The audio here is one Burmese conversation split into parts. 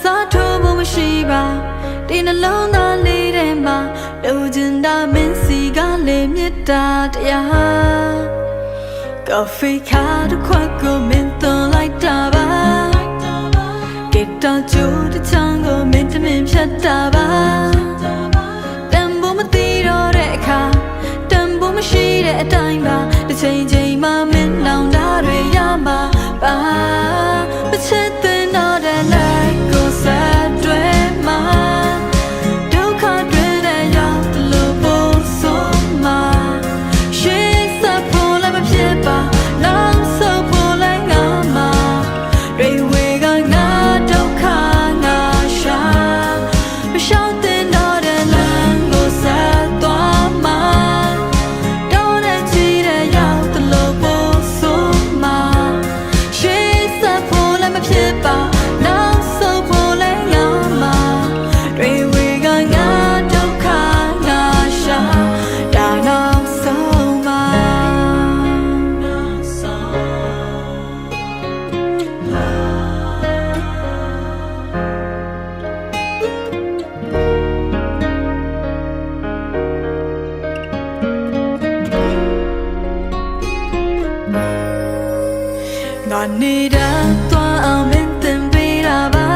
စားထိုးဖို့မရှိပါဒီနှလုံးသားလေးထဲမှာလိုချင်တာမင်းစီကလေးမြတ်တာတရားကော်ဖီခါတစ်ခွက်ကိုမင်းသွန်လိုက်တာပါဂီတာကြိုးတစ်ချမ်းကိုမင်းတမင်ဖြတ်တာပါတန်ဖို့မသိတော့တဲ့အခါတန်ဖို့မရှိတဲ့အတိုင်းပါတစ်ချိန်ချိန်မှမင်းလောင်တာတွေရမှာပါမချစ်တဲ့တော့တဲ့လိုက်ကိုဆက်တွဲမှာဒုက္ခတွေနဲ့ရောက်လို့ပို့ဆိုမှာရှေ့ဆက်ဖို့လည်းမဖြစ်ပါနောက်ဆုတ်ဖို့လည်းငါမှာတွေဝေကငါဒုက္ခငါရှာမရှောင်တဲ့တော့တဲ့လမ်းကိုဆက်သွားမှာတော့တဲ့ချီတဲ့ရောက်လို့ပို့ဆိုမှာရှေ့ဆက်ဖို့လည်းမဖြစ်ပါနောက်ဆုတ်ဖို့လည်းငါမှာတွေဝေကငါဒုက္ခငါရှာဒါနောက်ဆုံးမှာငါနေတာသွားအောင်မင်းတင်ပေးတာပါ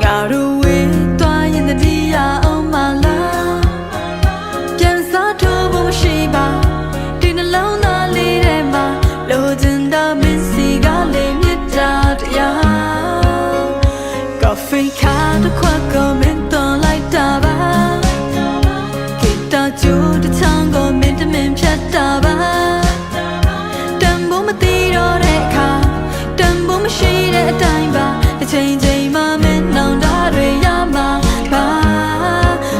ငါတို့ဝေးသွားရင်တတိယအောင်မလားပြန်စားထိုးဖို့မရှိပါဒီနှလုံးသားလေးထဲမှာလိုချင်တာမင်းစီကလေးမြတ်တာတရားကော်ဖီခါတစ်ခွက်ကိုမင်းသွန်လိုက်တာပါဂီတာကြိုးတစ်ချမ်းကိုမင်းတမင်ဖြတ်တာပါတန်ဖို့မသိတော့တဲ့အခါတန်ဖို့မရှိတဲ့အတိုင်းပါတစ်ချိန်ချိန်မှမင်းနောင်တာတွေရမှာပါ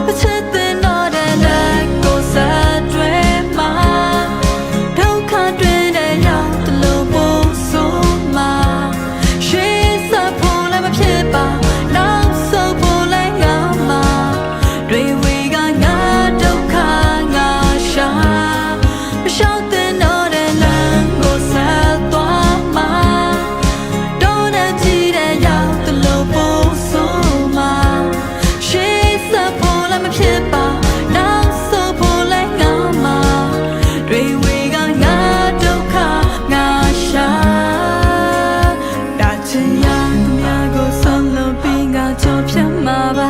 မချစ်တဲ့တော့တဲ့လက်ကိုဆက်တွဲမှာဒုက္ခတွေနဲ့ရောက်လို့ပို့ဆိုမှာရှေ့ဆက်ဖို့လည်းမဖြစ်ပါနောက်ဆုတ်ဖို့လည်းငါမှာတွေဝေကငါဒုက္ခငါရှာမရှောင်တဲ့တော့တဲ့လမ်းကိုဆက်သွားမှာတော့တဲ့ချီတဲ့ရောက်လို့ပို့ဆိုမှာရှေ့ဆက်ဖို့လည်းမဖြစ်ပါနောက်ဆုတ်ဖို့လည်းငါမှာတွေဝေကငါဒုက္ခငါရှာဒါချင်ရမြာကိုဆုံးလို့ပြီးငါချောဖြတ်မှာပါ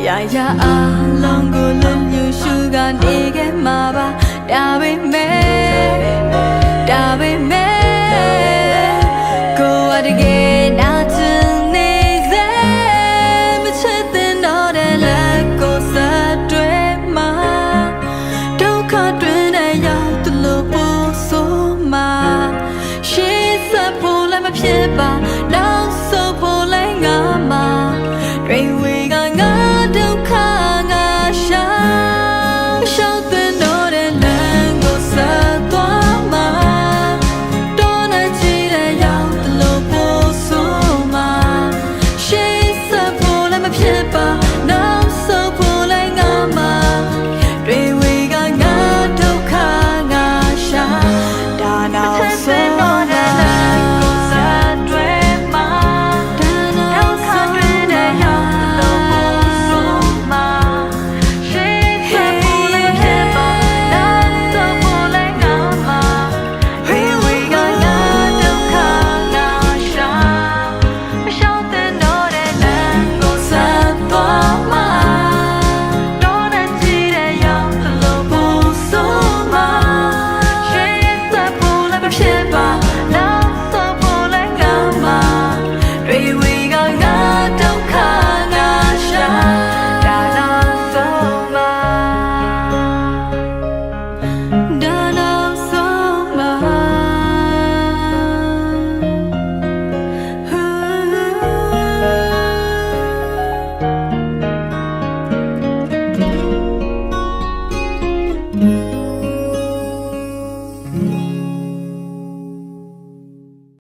ရာရာအားလုံးကိုလွတ်ညူရှုကနေခဲ့မှာပါဒါပေမဲ့ကိုယ်အတကယ်နာချင်နေစေမချစ်တဲ့တော့တဲ့လက်ကိုဆက်တွဲမှာဒုက္ခတွေနဲ့ရောက်လို့ပို့ဆိုမှာရှေ့ဆက်ဖို့လည်းမဖြစ်ပါနောက်ဆုတ်ဖို့လည်းငါမှာတွေဝေကငါဒုက္ခငါရှာရှောက်တဲ့တော့တဲ့လမ်းကိုဆက်သွားမှာတော့နဲ့ချီတဲ့ရောက်လို့ပို့ဆိုမှာရှေ့ဆက်ဖို့လည်းမဖြစ်ပါနောက်ဆုတ်ဖို့လည်းငါမှာတွေဝေကငါဒုက္ခငါရှာဒါနောက်ဆုံး